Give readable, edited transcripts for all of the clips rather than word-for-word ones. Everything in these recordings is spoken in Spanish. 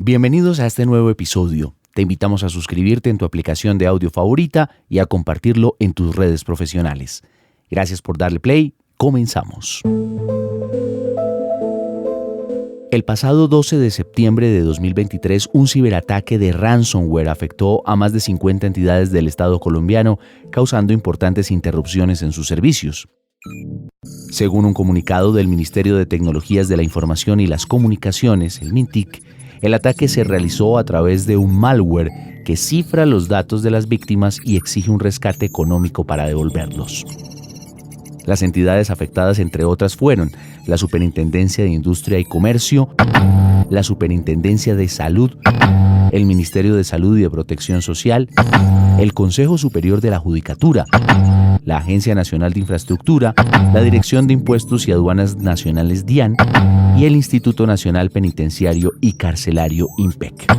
Bienvenidos a este nuevo episodio. Te invitamos a suscribirte en tu aplicación de audio favorita y a compartirlo en tus redes profesionales. Gracias por darle play. Comenzamos. El pasado 12 de septiembre de 2023, un ciberataque de ransomware afectó a más de 50 entidades del Estado colombiano, causando importantes interrupciones en sus servicios. Según un comunicado del Ministerio de Tecnologías de la Información y las Comunicaciones, el MINTIC, el ataque se realizó a través de un malware que cifra los datos de las víctimas y exige un rescate económico para devolverlos. Las entidades afectadas, entre otras, fueron la Superintendencia de Industria y Comercio, la Superintendencia de Salud, el Ministerio de Salud y de Protección Social, el Consejo Superior de la Judicatura, la Agencia Nacional de Infraestructura, la Dirección de Impuestos y Aduanas Nacionales DIAN y el Instituto Nacional Penitenciario y Carcelario INPEC.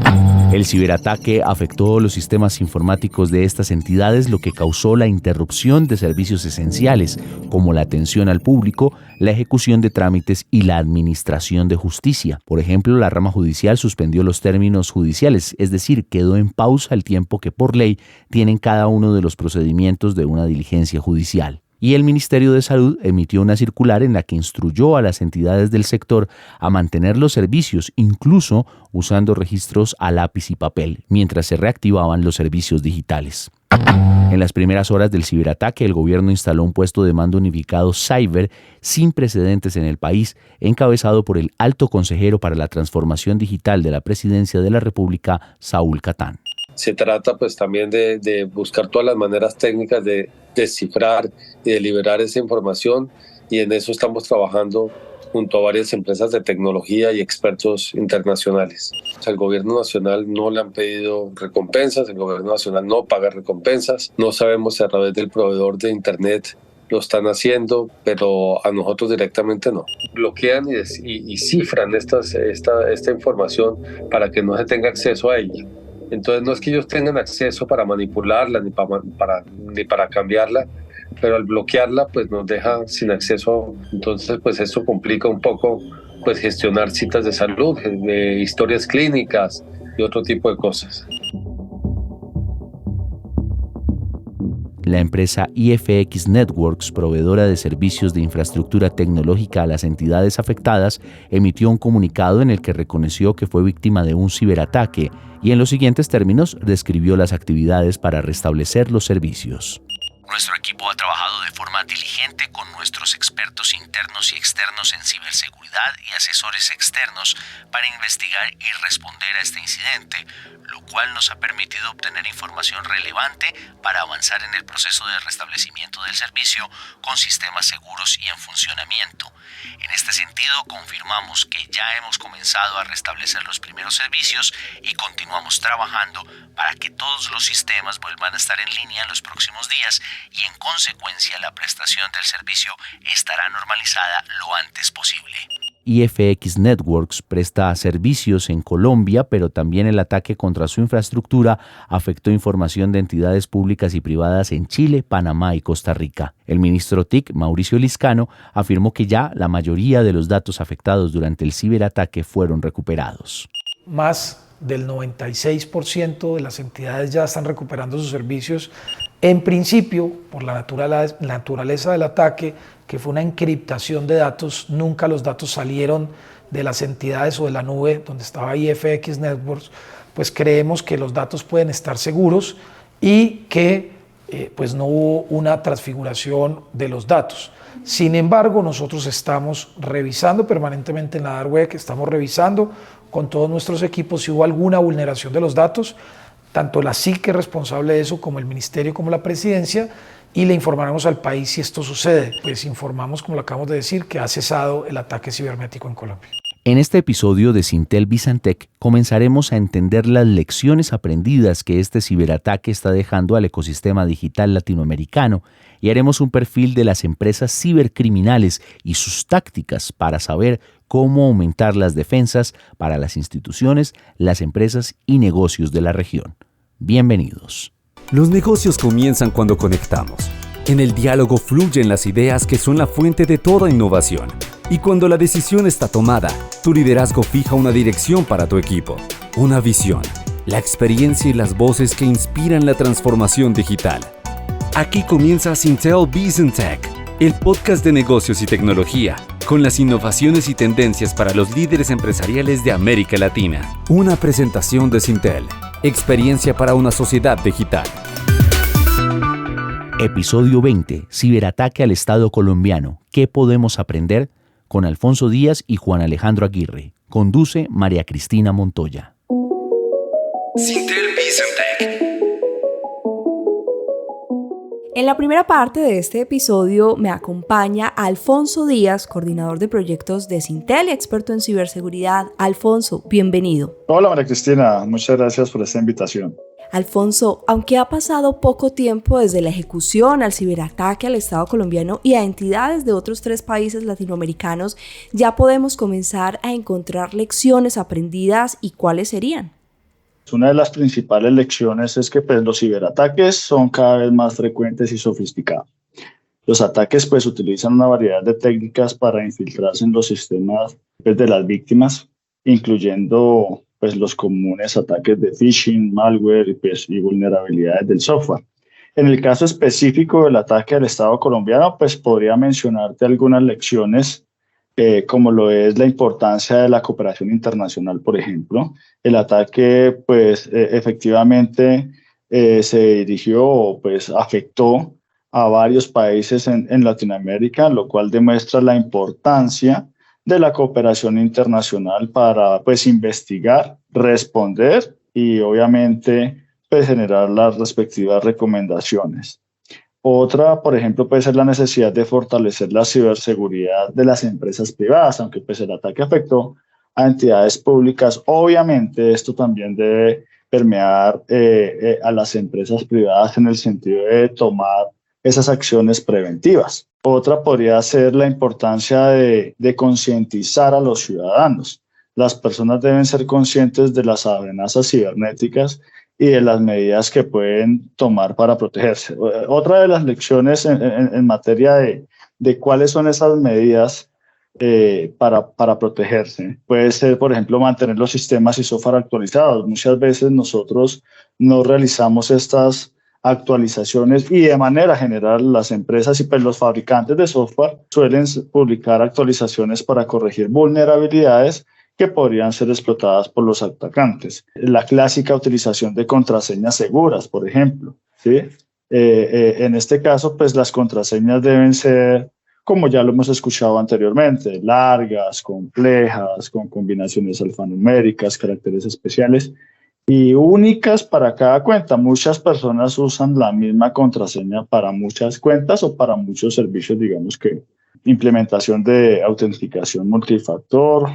El ciberataque afectó los sistemas informáticos de estas entidades, lo que causó la interrupción de servicios esenciales, como la atención al público, la ejecución de trámites y la administración de justicia. Por ejemplo, la rama judicial suspendió los términos judiciales, es decir, quedó en pausa el tiempo que por ley tienen cada uno de los procedimientos de una diligencia judicial. Y el Ministerio de Salud emitió una circular en la que instruyó a las entidades del sector a mantener los servicios, incluso usando registros a lápiz y papel, mientras se reactivaban los servicios digitales. En las primeras horas del ciberataque, el gobierno instaló un puesto de mando unificado cyber sin precedentes en el país, encabezado por el alto consejero para la transformación digital de la Presidencia de la República, Saúl Catán. Se trata pues también de buscar todas las maneras técnicas de descifrar y de liberar esa información, y en eso estamos trabajando junto a varias empresas de tecnología y expertos internacionales. Al gobierno nacional no le han pedido recompensas, el gobierno nacional no paga recompensas, no sabemos si a través del proveedor de internet lo están haciendo, pero a nosotros directamente no. Bloquean y cifran esta información para que no se tenga acceso a ella. Entonces no es que ellos tengan acceso para manipularla ni para cambiarla, pero al bloquearla pues nos deja sin acceso. Entonces pues eso complica un poco pues gestionar citas de salud, historias clínicas y otro tipo de cosas. La empresa IFX Networks, proveedora de servicios de infraestructura tecnológica a las entidades afectadas, emitió un comunicado en el que reconoció que fue víctima de un ciberataque y en los siguientes términos describió las actividades para restablecer los servicios. Nuestro equipo ha trabajado de forma diligente con nuestros expertos internos y externos en ciberseguridad y asesores externos para investigar y responder a este incidente, lo cual nos ha permitido obtener información relevante para avanzar en el proceso de restablecimiento del servicio con sistemas seguros y en funcionamiento. En este sentido, confirmamos que ya hemos comenzado a restablecer los primeros servicios y continuamos trabajando para que todos los sistemas vuelvan a estar en línea en los próximos días, y en consecuencia la prestación del servicio estará normalizada lo antes posible. IFX Networks presta servicios en Colombia, pero también el ataque contra su infraestructura afectó información de entidades públicas y privadas en Chile, Panamá y Costa Rica. El ministro TIC, Mauricio Liscano, afirmó que ya la mayoría de los datos afectados durante el ciberataque fueron recuperados. Más del 96% de las entidades ya están recuperando sus servicios. En principio, por la naturaleza del ataque, que fue una encriptación de datos, nunca los datos salieron de las entidades o de la nube donde estaba IFX Networks, pues creemos que los datos pueden estar seguros y que pues no hubo una transfiguración de los datos. Sin embargo, nosotros estamos revisando permanentemente en la Dark Web, estamos revisando con todos nuestros equipos si hubo alguna vulneración de los datos. Tanto la SIC es responsable de eso, como el Ministerio, como la Presidencia, y le informaremos al país si esto sucede. Pues informamos, como lo acabamos de decir, que ha cesado el ataque cibernético en Colombia. En este episodio de Sintel Bizantec comenzaremos a entender las lecciones aprendidas que este ciberataque está dejando al ecosistema digital latinoamericano y haremos un perfil de las empresas cibercriminales y sus tácticas para saber cómo aumentar las defensas para las instituciones, las empresas y negocios de la región. Bienvenidos. Los negocios comienzan cuando conectamos. En el diálogo fluyen las ideas que son la fuente de toda innovación. Y cuando la decisión está tomada, tu liderazgo fija una dirección para tu equipo, una visión, la experiencia y las voces que inspiran la transformación digital. Aquí comienza Syntel Biz & Tech, el podcast de negocios y tecnología, con las innovaciones y tendencias para los líderes empresariales de América Latina. Una presentación de Syntel, experiencia para una sociedad digital. Episodio 20. Ciberataque al Estado colombiano. ¿Qué podemos aprender? Con Alfonso Díaz y Juan Alejandro Aguirre. Conduce María Cristina Montoya. Syntel Biz & Tech. En la primera parte de este episodio me acompaña Alfonso Díaz, coordinador de proyectos de Syntel y experto en ciberseguridad. Alfonso, bienvenido. Hola María Cristina, muchas gracias por esta invitación. Alfonso, aunque ha pasado poco tiempo desde la ejecución al ciberataque al Estado colombiano y a entidades de otros 3 países latinoamericanos, ya podemos comenzar a encontrar lecciones aprendidas y cuáles serían. Una de las principales lecciones es que los ciberataques son cada vez más frecuentes y sofisticados. Los ataques utilizan una variedad de técnicas para infiltrarse en los sistemas de las víctimas, incluyendo los comunes ataques de phishing, malware y vulnerabilidades del software. En el caso específico del ataque al Estado colombiano, podría mencionarte algunas lecciones, como lo es la importancia de la cooperación internacional, por ejemplo. El ataque, efectivamente, se dirigió, afectó a varios países en Latinoamérica, lo cual demuestra la importancia de la cooperación internacional para investigar, responder y obviamente generar las respectivas recomendaciones. Otra, por ejemplo, puede ser la necesidad de fortalecer la ciberseguridad de las empresas privadas, aunque el ataque afectó a entidades públicas. Obviamente esto también debe permear a las empresas privadas en el sentido de tomar esas acciones preventivas. Otra podría ser la importancia de concientizar a los ciudadanos. Las personas deben ser conscientes de las amenazas cibernéticas y de las medidas que pueden tomar para protegerse. Otra de las lecciones en materia de cuáles son esas medidas para protegerse puede ser, por ejemplo, mantener los sistemas y software actualizados. Muchas veces nosotros no realizamos estas actualizaciones y de manera general las empresas y los fabricantes de software suelen publicar actualizaciones para corregir vulnerabilidades que podrían ser explotadas por los atacantes. La clásica utilización de contraseñas seguras, por ejemplo, ¿sí? En este caso, las contraseñas deben ser, como ya lo hemos escuchado anteriormente, largas, complejas, con combinaciones alfanuméricas, caracteres especiales y únicas para cada cuenta. Muchas personas usan la misma contraseña para muchas cuentas o para muchos servicios, digamos que implementación de autenticación multifactor,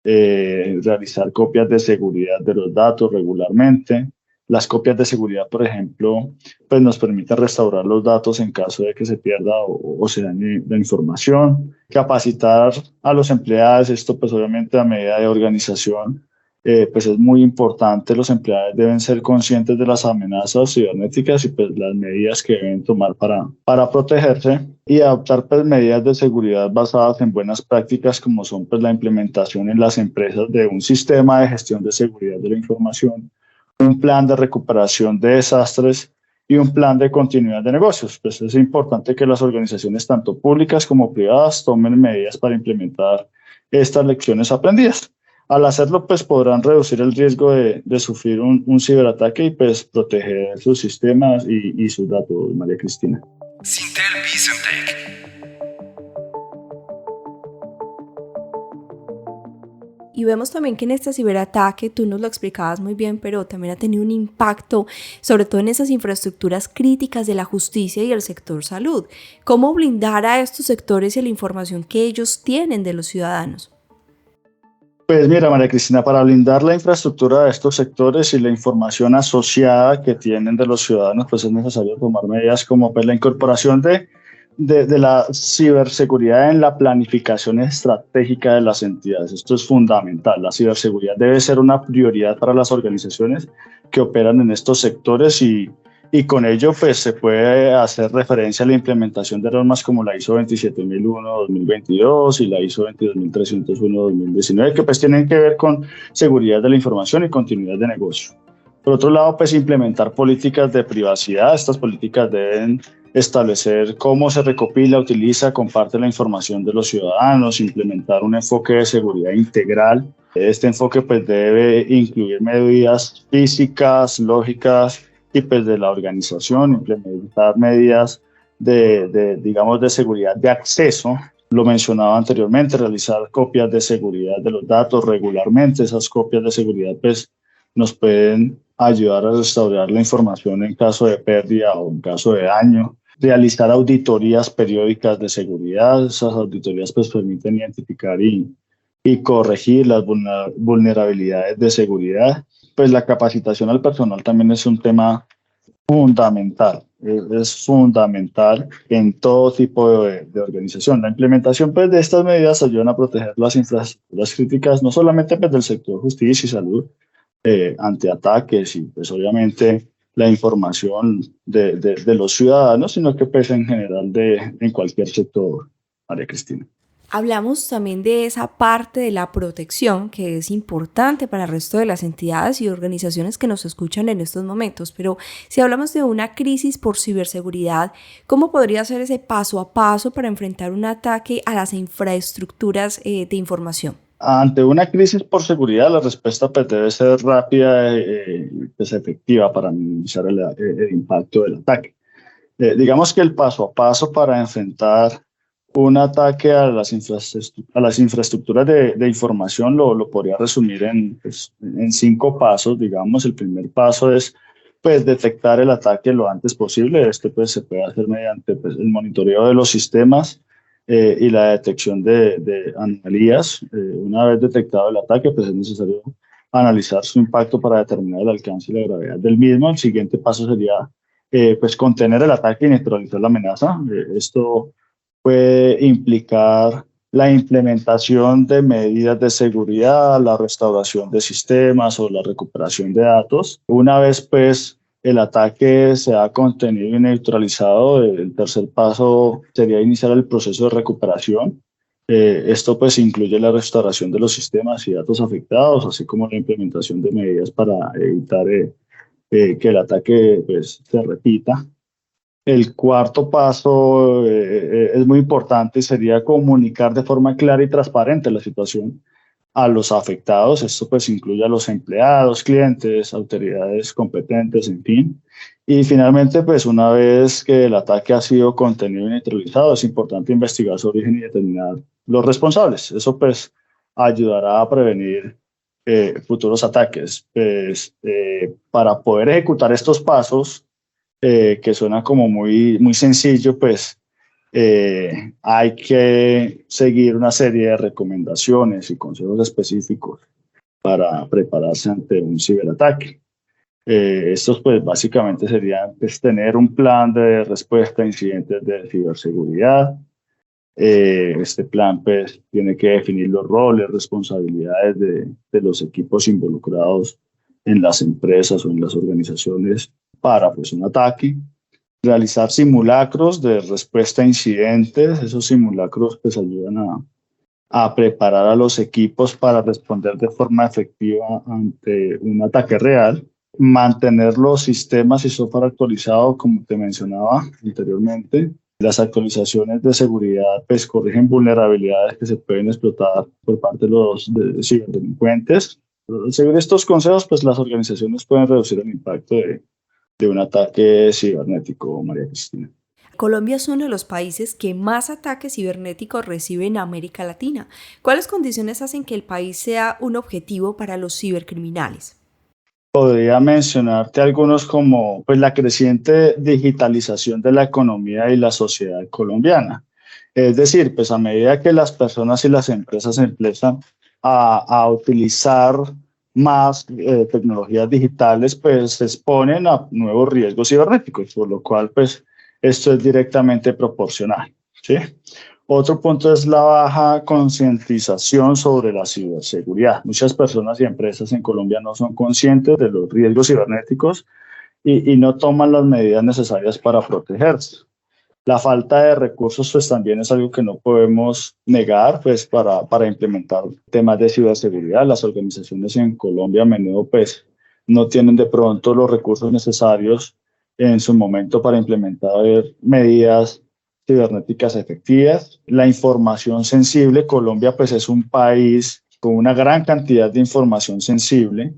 realizar copias de seguridad de los datos regularmente. Las copias de seguridad, por ejemplo, nos permiten restaurar los datos en caso de que se pierda o se dañe la información. Capacitar a los empleados, esto obviamente a medida de organización, es muy importante. Los empleados deben ser conscientes de las amenazas cibernéticas y las medidas que deben tomar para protegerse y adoptar medidas de seguridad basadas en buenas prácticas, como son la implementación en las empresas de un sistema de gestión de seguridad de la información, un plan de recuperación de desastres y un plan de continuidad de negocios. Es importante que las organizaciones, tanto públicas como privadas, tomen medidas para implementar estas lecciones aprendidas. Al hacerlo, podrán reducir el riesgo de sufrir un ciberataque y proteger sus sistemas y sus datos, María Cristina. Syntel Biz & Tech. Y vemos también que en este ciberataque, tú nos lo explicabas muy bien, pero también ha tenido un impacto, sobre todo en esas infraestructuras críticas de la justicia y el sector salud. ¿Cómo blindar a estos sectores y la información que ellos tienen de los ciudadanos? Mira, María Cristina, para blindar la infraestructura de estos sectores y la información asociada que tienen de los ciudadanos, es necesario tomar medidas como la incorporación de la ciberseguridad en la planificación estratégica de las entidades. Esto es fundamental. La ciberseguridad debe ser una prioridad para las organizaciones que operan en estos sectores y y con ello pues se puede hacer referencia a la implementación de normas como la ISO 27001-2022 y la ISO 22301-2019, que pues tienen que ver con seguridad de la información y continuidad de negocio. Por otro lado, pues implementar políticas de privacidad. Estas políticas deben establecer cómo se recopila, utiliza, comparte la información de los ciudadanos, implementar un enfoque de seguridad integral. Este enfoque pues debe incluir medidas físicas, lógicas y pues de la organización, implementar medidas digamos, de seguridad de acceso. Lo mencionaba anteriormente, realizar copias de seguridad de los datos regularmente. Esas copias de seguridad pues nos pueden ayudar a restaurar la información en caso de pérdida o en caso de daño. Realizar auditorías periódicas de seguridad. Esas auditorías pues permiten identificar y corregir las vulnerabilidades de seguridad. Pues la capacitación al personal también es un tema fundamental. Es fundamental en todo tipo de organización. La implementación pues, de estas medidas ayudan a proteger las infraestructuras críticas, no solamente pues, del sector justicia y salud, ante ataques y pues obviamente la información de los ciudadanos, sino que pues en general en cualquier sector, María Cristina. Hablamos también de esa parte de la protección que es importante para el resto de las entidades y organizaciones que nos escuchan en estos momentos, pero si hablamos de una crisis por ciberseguridad, ¿cómo podría ser ese paso a paso para enfrentar un ataque a las infraestructuras de información? Ante una crisis por seguridad, la respuesta pues, debe ser rápida y pues, efectiva para minimizar el impacto del ataque. Digamos que el paso a paso para enfrentar un ataque a las infraestructuras de información lo podría resumir en 5 pasos. Digamos, el primer paso es pues, detectar el ataque lo antes posible. Este pues, se puede hacer mediante pues, el monitoreo de los sistemas y la detección de anomalías. Una vez detectado el ataque, pues es necesario analizar su impacto para determinar el alcance y la gravedad del mismo. El siguiente paso sería pues contener el ataque y neutralizar la amenaza. Esto puede implicar la implementación de medidas de seguridad, la restauración de sistemas o la recuperación de datos. Una vez pues el ataque se ha contenido y neutralizado, el tercer paso sería iniciar el proceso de recuperación. Esto pues incluye la restauración de los sistemas y datos afectados, así como la implementación de medidas para evitar que el ataque pues, se repita. El cuarto paso es muy importante y sería comunicar de forma clara y transparente la situación a los afectados. Esto pues incluye a los empleados, clientes, autoridades competentes, en fin. Y finalmente, pues una vez que el ataque ha sido contenido y neutralizado, es importante investigar su origen y determinar los responsables. Eso pues ayudará a prevenir futuros ataques. Pues, para poder ejecutar estos pasos, que suena como muy sencillo, pues hay que seguir una serie de recomendaciones y consejos específicos para prepararse ante un ciberataque. Estos pues básicamente serían pues, tener un plan de respuesta a incidentes de ciberseguridad. Este plan pues tiene que definir los roles, responsabilidades de los equipos involucrados en las empresas o en las organizaciones para pues, un ataque. Realizar simulacros de respuesta a incidentes. Esos simulacros pues, ayudan a preparar a los equipos para responder de forma efectiva ante un ataque real. Mantener los sistemas y software actualizados, como te mencionaba anteriormente. Las actualizaciones de seguridad pues, corrigen vulnerabilidades que se pueden explotar por parte de los ciberdelincuentes. Según estos consejos, pues, las organizaciones pueden reducir el impacto de un ataque cibernético, María Cristina. Colombia es uno de los países que más ataques cibernéticos recibe en América Latina. ¿Cuáles condiciones hacen que el país sea un objetivo para los cibercriminales? Podría mencionarte algunos como pues, la creciente digitalización de la economía y la sociedad colombiana. Es decir, pues, a medida que las personas y las empresas empiezan a utilizar más tecnologías digitales, pues se exponen a nuevos riesgos cibernéticos, por lo cual pues esto es directamente proporcional, ¿sí? Otro punto es la baja concientización sobre la ciberseguridad. Muchas personas y empresas en Colombia no son conscientes de los riesgos cibernéticos y no toman las medidas necesarias para protegerse. La falta de recursos pues también es algo que no podemos negar pues para implementar temas de ciberseguridad. Las organizaciones en Colombia a menudo pues no tienen de pronto los recursos necesarios en su momento para implementar medidas cibernéticas efectivas. La información sensible, Colombia pues es un país con una gran cantidad de información sensible,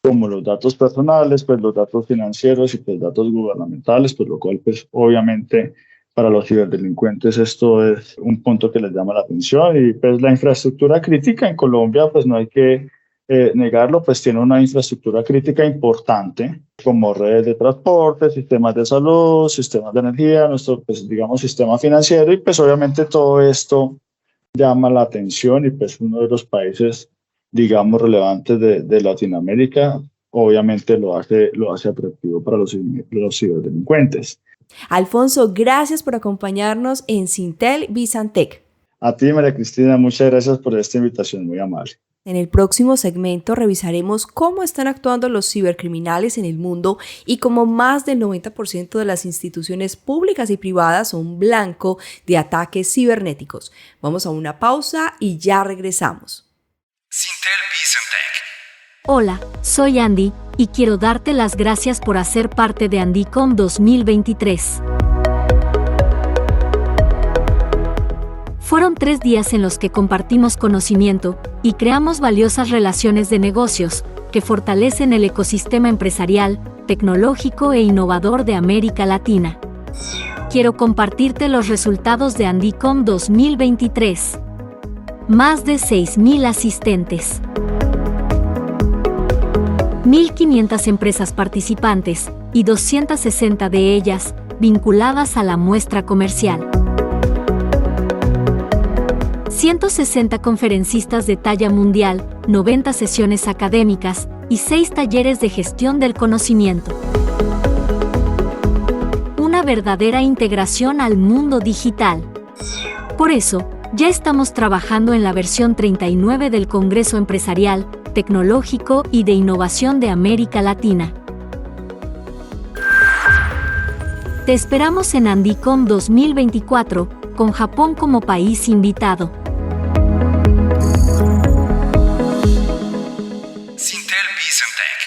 como los datos personales, pues los datos financieros y pues datos gubernamentales, pues lo cual pues obviamente para los ciberdelincuentes esto es un punto que les llama la atención. Y pues la infraestructura crítica en Colombia, pues no hay que negarlo, pues tiene una infraestructura crítica importante, como redes de transporte, sistemas de salud, sistemas de energía, nuestro, pues digamos, sistema financiero, y pues obviamente todo esto llama la atención, y pues uno de los países, digamos, relevantes de Latinoamérica, obviamente lo hace atractivo para los ciberdelincuentes. Alfonso, gracias por acompañarnos en Syntel Bizantec. A ti, María Cristina, muchas gracias por esta invitación, muy amable. En el próximo segmento revisaremos cómo están actuando los cibercriminales en el mundo y cómo más del 90% de las instituciones públicas y privadas son blanco de ataques cibernéticos. Vamos a una pausa y ya regresamos. Syntel Bizantec. Hola, soy Andy y quiero darte las gracias por hacer parte de Andycom 2023. Fueron 3 días en los que compartimos conocimiento y creamos valiosas relaciones de negocios que fortalecen el ecosistema empresarial, tecnológico e innovador de América Latina. Quiero compartirte los resultados de Andycom 2023. Más de 6,000 asistentes. 1,500 empresas participantes y 260 de ellas vinculadas a la muestra comercial. 160 conferencistas de talla mundial, 90 sesiones académicas y 6 talleres de gestión del conocimiento. Una verdadera integración al mundo digital. Por eso, ya estamos trabajando en la versión 39 del Congreso Empresarial, Tecnológico y de Innovación de América Latina. Te esperamos en Andycom 2024, con Japón como país invitado. Syntel Bizantec.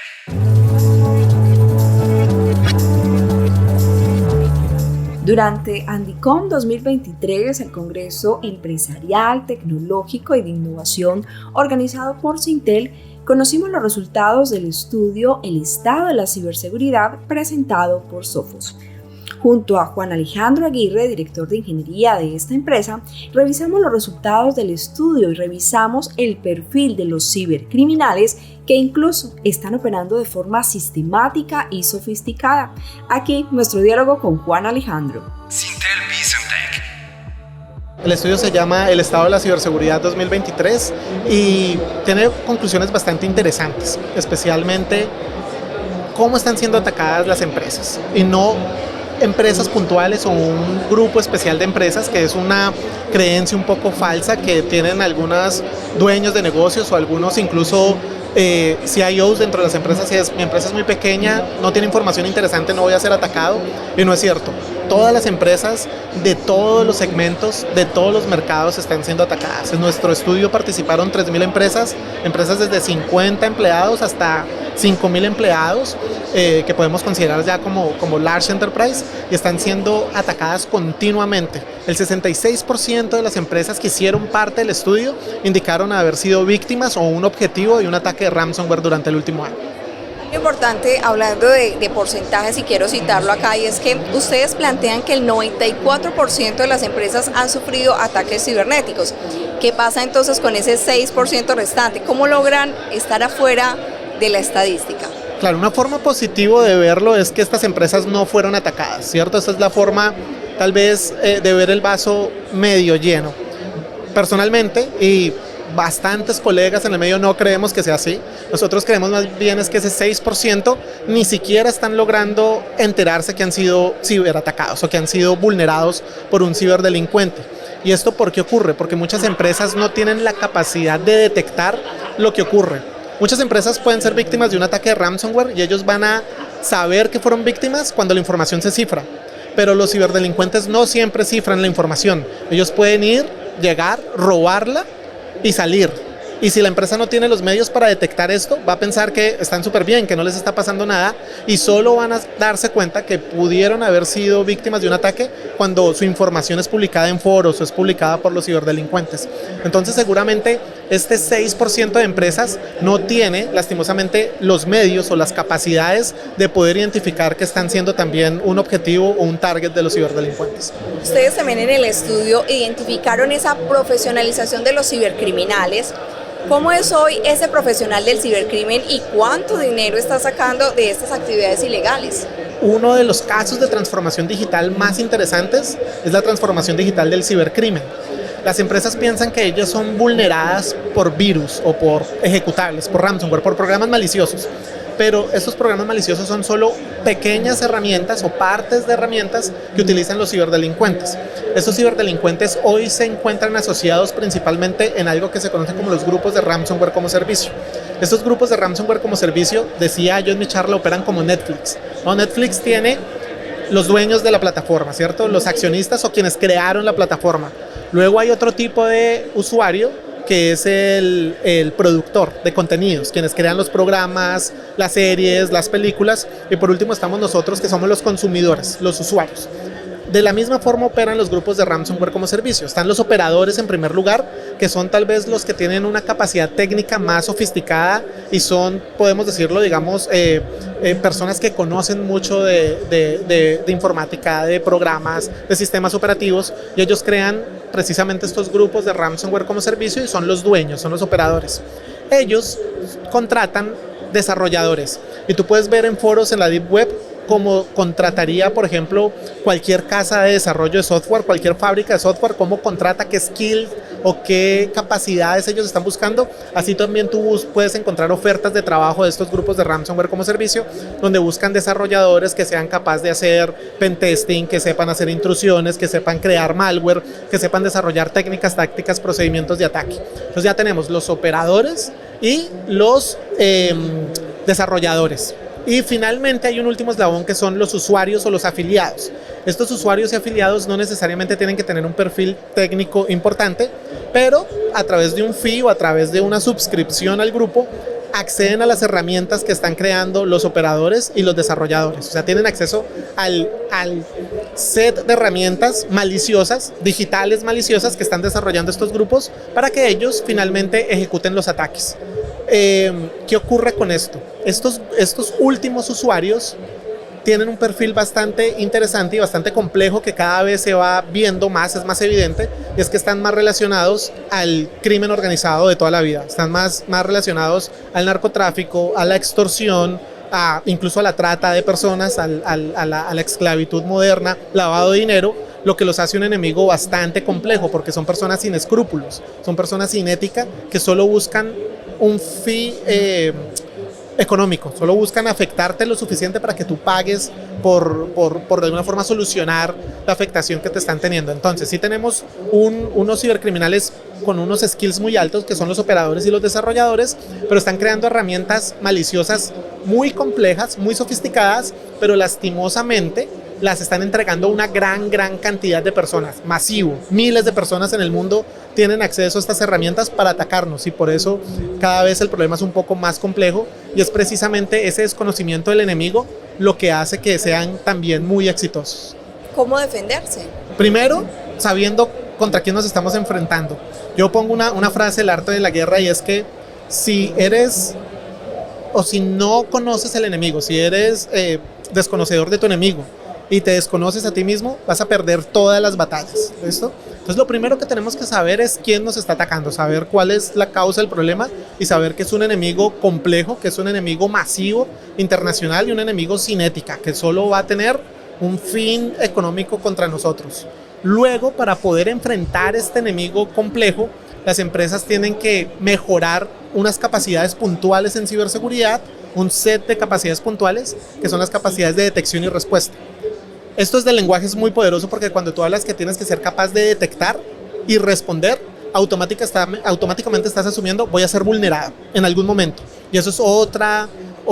Durante Andycom 2023, el Congreso Empresarial, Tecnológico y de Innovación organizado por Syntel, conocimos los resultados del estudio El estado de la ciberseguridad presentado por Sophos. Junto a Juan Alejandro Aguirre, director de ingeniería de esta empresa, revisamos los resultados del estudio y revisamos el perfil de los cibercriminales que incluso están operando de forma sistemática y sofisticada. Aquí nuestro diálogo con Juan Alejandro. Syntel Bizantec. El estudio se llama El estado de la ciberseguridad 2023 y tiene conclusiones bastante interesantes, especialmente cómo están siendo atacadas las empresas y no empresas puntuales o un grupo especial de empresas, que es una creencia un poco falsa que tienen algunos dueños de negocios o algunos incluso CIOs dentro de las empresas. Si mi empresa es muy pequeña, no tiene información interesante, no voy a ser atacado, y no es cierto. Todas las empresas de todos los segmentos, de todos los mercados están siendo atacadas. En nuestro estudio participaron 3,000 empresas desde 50 empleados hasta 5,000 empleados, que podemos considerar ya como large enterprise, y están siendo atacadas continuamente. El 66% de las empresas que hicieron parte del estudio indicaron haber sido víctimas o un objetivo de un ataque de ransomware durante el último año. Importante, hablando de porcentajes, y quiero citarlo acá, y es que ustedes plantean que el 94% de las empresas han sufrido ataques cibernéticos. ¿Qué pasa entonces con ese 6% restante? ¿Cómo logran estar afuera de la estadística? Claro, una forma positiva de verlo es que estas empresas no fueron atacadas, ¿cierto? Esa es la forma, tal vez, de ver el vaso medio lleno. Personalmente, y bastantes colegas en el medio no creemos que sea así. Nosotros creemos más bien es que ese 6% ni siquiera están logrando enterarse que han sido ciberatacados o que han sido vulnerados por un ciberdelincuente. ¿Y esto por qué ocurre? Porque muchas empresas no tienen la capacidad de detectar lo que ocurre. Muchas empresas pueden ser víctimas de un ataque de ransomware y ellos van a saber que fueron víctimas cuando la información se cifra. Pero los ciberdelincuentes no siempre cifran la información. Ellos pueden llegar, robarla y salir. Y si la empresa no tiene los medios para detectar esto, va a pensar que están súper bien, que no les está pasando nada, y solo van a darse cuenta que pudieron haber sido víctimas de un ataque cuando su información es publicada en foros o es publicada por los ciberdelincuentes. Entonces seguramente este 6% de empresas no tiene lastimosamente los medios o las capacidades de poder identificar que están siendo también un objetivo o un target de los ciberdelincuentes. Ustedes también en el estudio identificaron esa profesionalización de los cibercriminales. ¿Cómo es hoy ese profesional del cibercrimen y cuánto dinero está sacando de estas actividades ilegales? Uno de los casos de transformación digital más interesantes es la transformación digital del cibercrimen. Las empresas piensan que ellas son vulneradas por virus o por ejecutables, por ransomware, por programas maliciosos. Pero estos programas maliciosos son solo pequeñas herramientas o partes de herramientas que utilizan los ciberdelincuentes. Estos ciberdelincuentes hoy se encuentran asociados principalmente en algo que se conoce como los grupos de ransomware como servicio. Estos grupos de ransomware como servicio, decía yo en mi charla, operan como Netflix. ¿No? Netflix tiene los dueños de la plataforma, ¿cierto? Los accionistas o quienes crearon la plataforma. Luego hay otro tipo de usuario que es el productor de contenidos, quienes crean los programas, las series, las películas, y por último estamos nosotros que somos los consumidores, los usuarios. De la misma forma operan los grupos de ransomware como servicio. Están los operadores en primer lugar, que son tal vez los que tienen una capacidad técnica más sofisticada y son, podemos decirlo, digamos, personas que conocen mucho de informática, de programas, de sistemas operativos, y ellos crean precisamente estos grupos de ransomware como servicio y son los dueños, son los operadores. Ellos contratan desarrolladores y tú puedes ver en foros en la Deep Web como contrataría, por ejemplo, cualquier casa de desarrollo de software, cualquier fábrica de software, cómo contrata, qué skills o qué capacidades ellos están buscando. Así también tú puedes encontrar ofertas de trabajo de estos grupos de ransomware como servicio, donde buscan desarrolladores que sean capaces de hacer pentesting, que sepan hacer intrusiones, que sepan crear malware, que sepan desarrollar técnicas, tácticas, procedimientos de ataque. Entonces ya tenemos los operadores y los desarrolladores. Y finalmente hay un último eslabón que son los usuarios o los afiliados. Estos usuarios y afiliados no necesariamente tienen que tener un perfil técnico importante, pero a través de un fee o a través de una suscripción al grupo acceden a las herramientas que están creando los operadores y los desarrolladores. O sea, tienen acceso al set de herramientas maliciosas, digitales maliciosas que están desarrollando estos grupos para que ellos finalmente ejecuten los ataques. ¿Qué ocurre con esto? Estos últimos usuarios tienen un perfil bastante interesante y bastante complejo que cada vez se va viendo más, es más evidente, y es que están más relacionados al crimen organizado de toda la vida, están más relacionados al narcotráfico, a la extorsión, incluso a la trata de personas, a la esclavitud moderna, lavado de dinero, lo que los hace un enemigo bastante complejo, porque son personas sin escrúpulos, son personas sin ética que solo buscan un fee económico, solo buscan afectarte lo suficiente para que tú pagues por de alguna forma solucionar la afectación que te están teniendo. Entonces sí tenemos unos cibercriminales con unos skills muy altos que son los operadores y los desarrolladores, pero están creando herramientas maliciosas muy complejas, muy sofisticadas, pero lastimosamente las están entregando a una gran cantidad de personas, masivo. Miles de personas en el mundo tienen acceso a estas herramientas para atacarnos y por eso cada vez el problema es un poco más complejo y es precisamente ese desconocimiento del enemigo lo que hace que sean también muy exitosos. ¿Cómo defenderse? Primero, sabiendo contra quién nos estamos enfrentando. Yo pongo una frase del arte de la guerra y es que si eres o si no conoces el enemigo, si eres desconocedor de tu enemigo y te desconoces a ti mismo, vas a perder todas las batallas. ¿Listo? Entonces lo primero que tenemos que saber es quién nos está atacando, saber cuál es la causa del problema y saber que es un enemigo complejo, que es un enemigo masivo, internacional y un enemigo sin ética, que solo va a tener un fin económico contra nosotros. Luego, para poder enfrentar este enemigo complejo, las empresas tienen que mejorar unas capacidades puntuales en ciberseguridad, un set de capacidades puntuales, que son las capacidades de detección y respuesta. Esto del lenguaje es muy poderoso porque cuando tú hablas que tienes que ser capaz de detectar y responder, automáticamente estás asumiendo voy a ser vulnerado en algún momento. Y eso es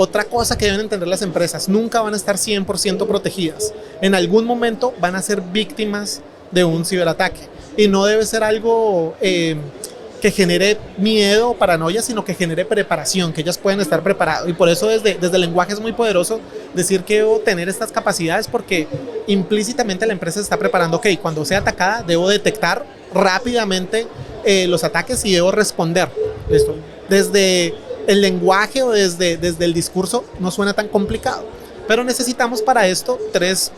Otra cosa que deben entender las empresas, nunca van a estar 100% protegidas. En algún momento van a ser víctimas de un ciberataque. Y no debe ser algo que genere miedo o paranoia, sino que genere preparación, que ellas pueden estar preparadas. Y por eso desde el lenguaje es muy poderoso decir que debo tener estas capacidades, porque implícitamente la empresa se está preparando. Ok, cuando sea atacada, debo detectar rápidamente los ataques y debo responder. Esto, desde el lenguaje o desde el discurso no suena tan complicado, pero necesitamos para esto tres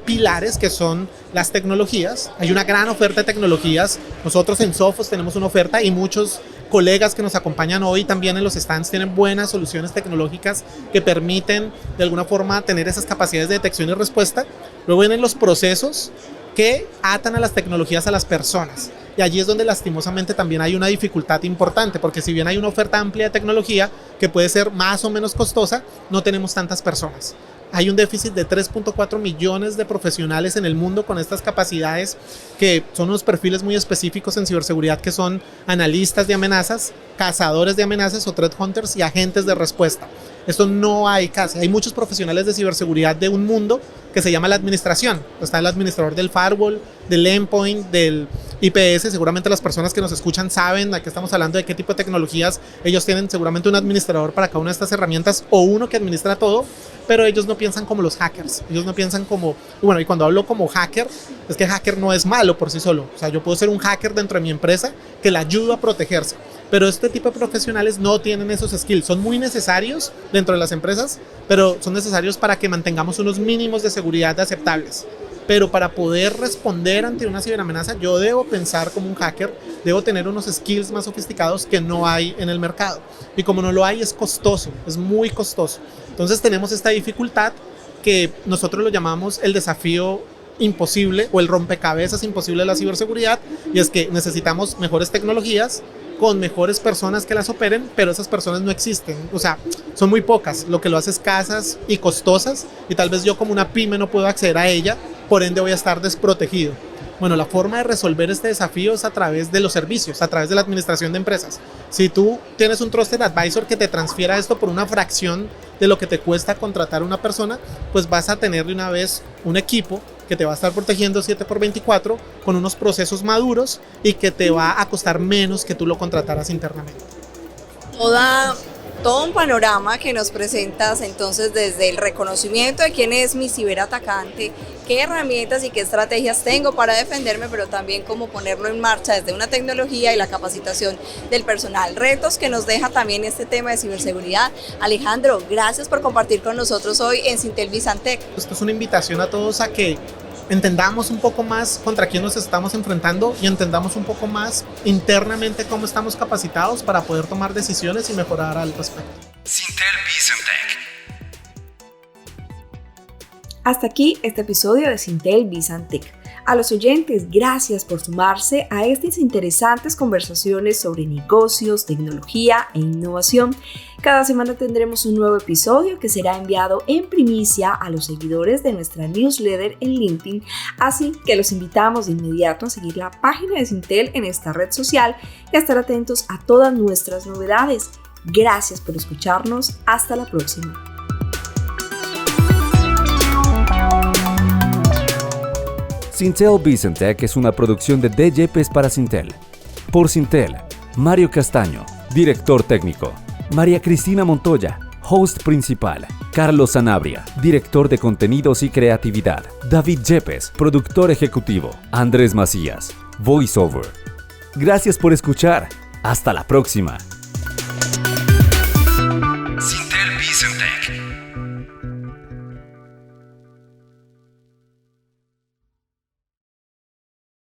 pilares, que son las tecnologías. Hay una gran oferta de tecnologías. Nosotros en Sophos tenemos una oferta y muchos colegas que nos acompañan hoy también en los stands tienen buenas soluciones tecnológicas que permiten de alguna forma tener esas capacidades de detección y respuesta. Luego vienen los procesos que atan a las tecnologías a las personas. Y allí es donde lastimosamente también hay una dificultad importante, porque si bien hay una oferta amplia de tecnología que puede ser más o menos costosa, no tenemos tantas personas. Hay un déficit de 3.4 millones de profesionales en el mundo con estas capacidades, que son unos perfiles muy específicos en ciberseguridad, que son analistas de amenazas, cazadores de amenazas o threat hunters y agentes de respuesta. Esto no hay casi. Hay muchos profesionales de ciberseguridad de un mundo que se llama la administración. Está el administrador del firewall, del endpoint, del IPS. Seguramente las personas que nos escuchan saben a qué estamos hablando, de qué tipo de tecnologías. Ellos tienen seguramente un administrador para cada una de estas herramientas o uno que administra todo, pero ellos no piensan como los hackers. Ellos no piensan como... Bueno, y cuando hablo como hacker, es que hacker no es malo por sí solo. O sea, yo puedo ser un hacker dentro de mi empresa que le ayudo a protegerse. Pero este tipo de profesionales no tienen esos skills. Son muy necesarios dentro de las empresas, pero son necesarios para que mantengamos unos mínimos de seguridad aceptables. Pero para poder responder ante una ciberamenaza, yo debo pensar como un hacker, debo tener unos skills más sofisticados que no hay en el mercado. Y como no lo hay, es costoso, es muy costoso. Entonces tenemos esta dificultad que nosotros lo llamamos el desafío imposible o el rompecabezas imposible de la ciberseguridad, y es que necesitamos mejores tecnologías con mejores personas que las operen, pero esas personas no existen, o sea, son muy pocas, lo que lo hace escasas y costosas, y tal vez yo como una pyme no puedo acceder a ella, por ende voy a estar desprotegido. Bueno, la forma de resolver este desafío es a través de los servicios, a través de la administración de empresas. Si tú tienes un Trusted Advisor que te transfiera esto por una fracción de lo que te cuesta contratar a una persona, pues vas a tener de una vez un equipo que te va a estar protegiendo 7x24 con unos procesos maduros y que te va a costar menos que tú lo contrataras internamente. Todo un panorama que nos presentas entonces desde el reconocimiento de quién es mi ciberatacante, qué herramientas y qué estrategias tengo para defenderme, pero también cómo ponerlo en marcha desde una tecnología y la capacitación del personal. Retos que nos deja también este tema de ciberseguridad. Alejandro, gracias por compartir con nosotros hoy en Sintel Bizantec. Esto es una invitación a todos a que entendamos un poco más contra quién nos estamos enfrentando y entendamos un poco más internamente cómo estamos capacitados para poder tomar decisiones y mejorar al respecto. Sintel Bizantec. Hasta aquí este episodio de Sintel Bizantec. A los oyentes, gracias por sumarse a estas interesantes conversaciones sobre negocios, tecnología e innovación. Cada semana tendremos un nuevo episodio que será enviado en primicia a los seguidores de nuestra newsletter en LinkedIn, así que los invitamos de inmediato a seguir la página de Sintel en esta red social y a estar atentos a todas nuestras novedades. Gracias por escucharnos. Hasta la próxima. Sintel Bizantec es una producción de D. Yepes para Sintel. Por Sintel, Mario Castaño, director técnico. María Cristina Montoya, host principal. Carlos Sanabria, director de contenidos y creatividad. David Yepes, productor ejecutivo. Andrés Macías, voiceover. Gracias por escuchar. Hasta la próxima. Sintel Bizantec.